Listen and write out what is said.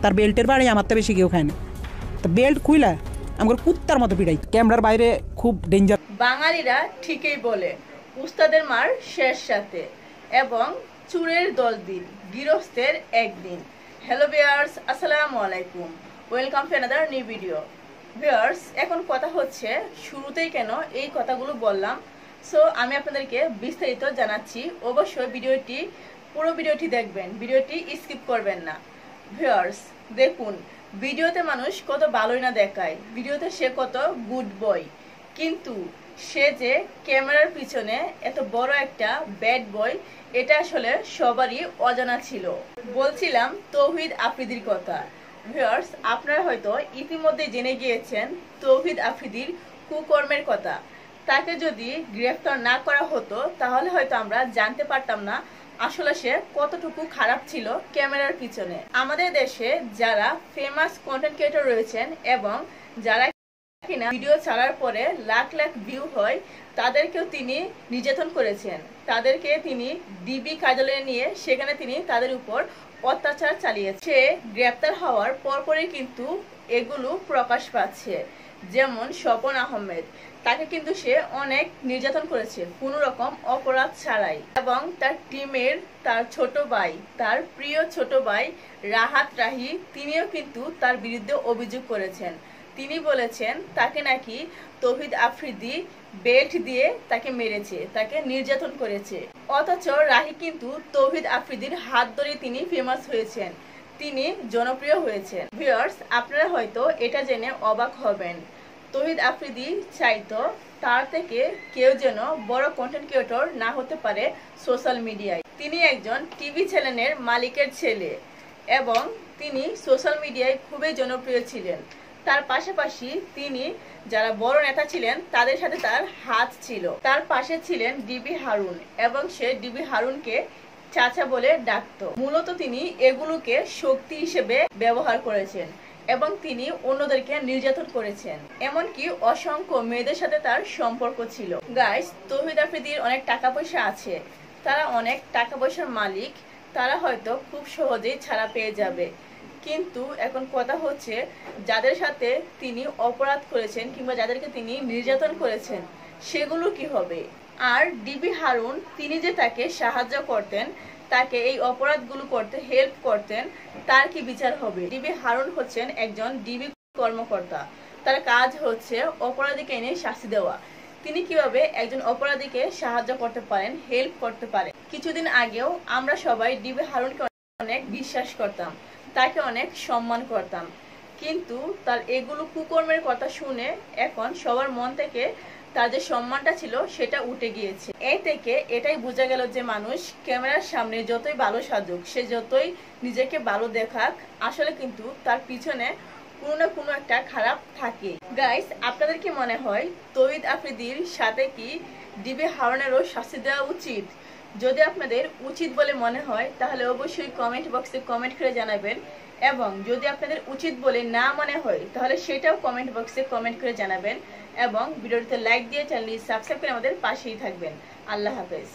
তার বেল্টের বাড়ি আমার তো বেশি কেউ খায় না। তো বেল্ট খুইলা আমার কুত্তার মতো পিড়াই, ক্যামেরার বাইরে খুব ডেঞ্জার। বাঙালিরা ঠিকই বলে উস্তাদের মার শেষ সাথে এবং চুরের 10 দিন গৃহস্থের একদিন। হ্যালো ভিউয়ার্স, আসসালামু আলাইকুম, welcome to another new video. Viewers, এখন কথা হচ্ছে শুরুতেই কেন এই কথাগুলো বললাম, সো আমি আপনাদেরকে বিস্তারিত জানাচ্ছি। অবশ্যই পুরো ভিডিওটি দেখবেন, ভিডিওটি স্কিপ করবেন না। ভিউয়ার্স দেখুন, ভিডিওতে মানুষ কত ভালোই না দেখায়, ভিডিওতে সে কত গুড বয়, কিন্তু সে যে ক্যামেরার পিছনে এত বড় একটা ব্যাড বয় এটা আসলে সবারই অজানা ছিল। বলছিলাম তৌহিদ আফ্রিদির কথা। ভিউয়ার্স, আপনারা হয়তো ইতিমধ্যে জেনে গিয়েছেন তৌহিদ আফ্রিদির কুকর্মের কথা। তাকে যদি গ্রেফতার না করা হতো তাহলে হয়তো আমরা জানতে পারতাম না আসলে সে কতটুকু খারাপ ছিল ক্যামেরার পিছনে। আমাদের দেশে যারা ফেমাস কন্টেন্ট ক্রিয়েটর রয়েছেন এবং যারা কিনা ভিডিও ছাড়ার পরে লাখ লাখ ভিউ হয়, তাদেরকেও তিনি নির্যাতন করেছেন। তাদেরকে তিনি ডিবি কার্যালয়ে নিয়ে সেখানে তিনি তাদের উপর অত্যাচার চালিয়েছে। সে গ্রেপ্তার হওয়ার পরপরই কিন্তু এগুলো প্রকাশ পাচ্ছে। যেমন স্বপন আহমেদ, তাকে কিন্তু সে অনেক নির্যাতন করেছে কোনো রকম অপরাধ ছাড়াই। এবং তার টিমের তার ছোট ভাই, তার প্রিয় ছোট ভাই রাহাত রাহি, তিনিও কিন্তু তার বিরুদ্ধে অভিযোগ করেছেন। তিনি বলেছেন তাকে নাকি তৌহিদ আফ্রিদি বেল্ট দিয়ে তাকে মেরেছে, তাকে নির্যাতন করেছে। অথচ রাহি কিন্তু তৌহিদ আফ্রিদির হাত ধরে তিনি ফেমাস হয়েছেন, তিনি জনপ্রিয় হয়েছেন। ভিউয়ার্স, আপনারা হয়তো এটা জেনে অবাক হবেন, তৌহিদ আফ্রিদি চাইতো তার থেকে কেউ যেন বড় কন্টেন্ট ক্রিয়েটর না হতে পারে সোশ্যাল মিডিয়ায়। তিনি একজন টিভি চ্যানেলের মালিকের ছেলে এবং তিনি সোশ্যাল মিডিয়ায় খুবই জনপ্রিয় ছিলেন। তার পাশাপাশি তিনি যারা বড় নেতা ছিলেন তাদের সাথে তার হাত ছিল। তার পাশে ছিলেন ডিবি হারুন এবং সে ডিবি হারুনকে চাচা বলে ডাকতো। মূলত তিনি এগুলোকে শক্তি হিসেবে ব্যবহার করেছেন এবং তিনি অন্যদেরকে নির্যাতন করেছেন। এমনকি অসংখ্য মেয়েদের সাথে তার সম্পর্ক ছিল। গাইস, তৌহিদ আফ্রিদির অনেক টাকা পয়সা আছে, তারা অনেক টাকা পয়সার মালিক, তারা হয়তো খুব সহজেই ছাড়া পেয়ে যাবে। কিন্তু এখন কথা হচ্ছে যাদের সাথে তিনি অপরাধ করেছেন কিংবা যাদেরকে তিনি নির্যাতন করেছেন সেগুলো কি হবে? আর ডিবি হারুন, তিনি যে তাকে সাহায্য করতেন, তাকে এই অপরাধগুলো করতে হেল্প করতেন, তার কি বিচার হবে? ডিবি হারুন হচ্ছেন একজন ডিবি কর্মকর্তা, তার কাজ হচ্ছে অপরাধীকে এনে শাস্তি দেওয়া। তিনি কিভাবে একজন অপরাধীকে সাহায্য করতে পারেন, হেল্প করতে পারেন? কিছুদিন আগেও আমরা সবাই ডিবি হারুনকে অনেক বিশ্বাস করতাম, তাকে অনেক সম্মান করতাম, কিন্তু তার এগুলো কুকর্মের কথা শুনে এখন সবার মন থেকে তার যে সম্মানটা ছিল সেটা উঠে গিয়েছে। এই থেকে এটাই বোঝা গেল যে মানুষ ক্যামেরার সামনে যতই ভালো সাজুক, সে যতই নিজেকে ভালো দেখাক, আসলে কিন্তু তার পিছনে কোনো না কোনো একটা খারাপ থাকে। গাইস, আপনাদের কি মনে হয় তৌহিদ আফ্রিদির সাথে কি ডিবি হারুনেরও শাস্তি দেওয়া উচিত? যদি আপনাদের উচিত বলে মনে হয় তাহলে অবশ্যই কমেন্ট বক্সে কমেন্ট করে জানাবেন, এবং যদি আপনাদের উচিত বলে না মনে হয় তাহলে সেটাও কমেন্ট বক্সে কমেন্ট করে জানাবেন, এবং ভিডিওটিতে লাইক দিয়ে চ্যানেলটি সাবস্ক্রাইব করে আমাদের পাশেই থাকবেন। আল্লাহ হাফেজ।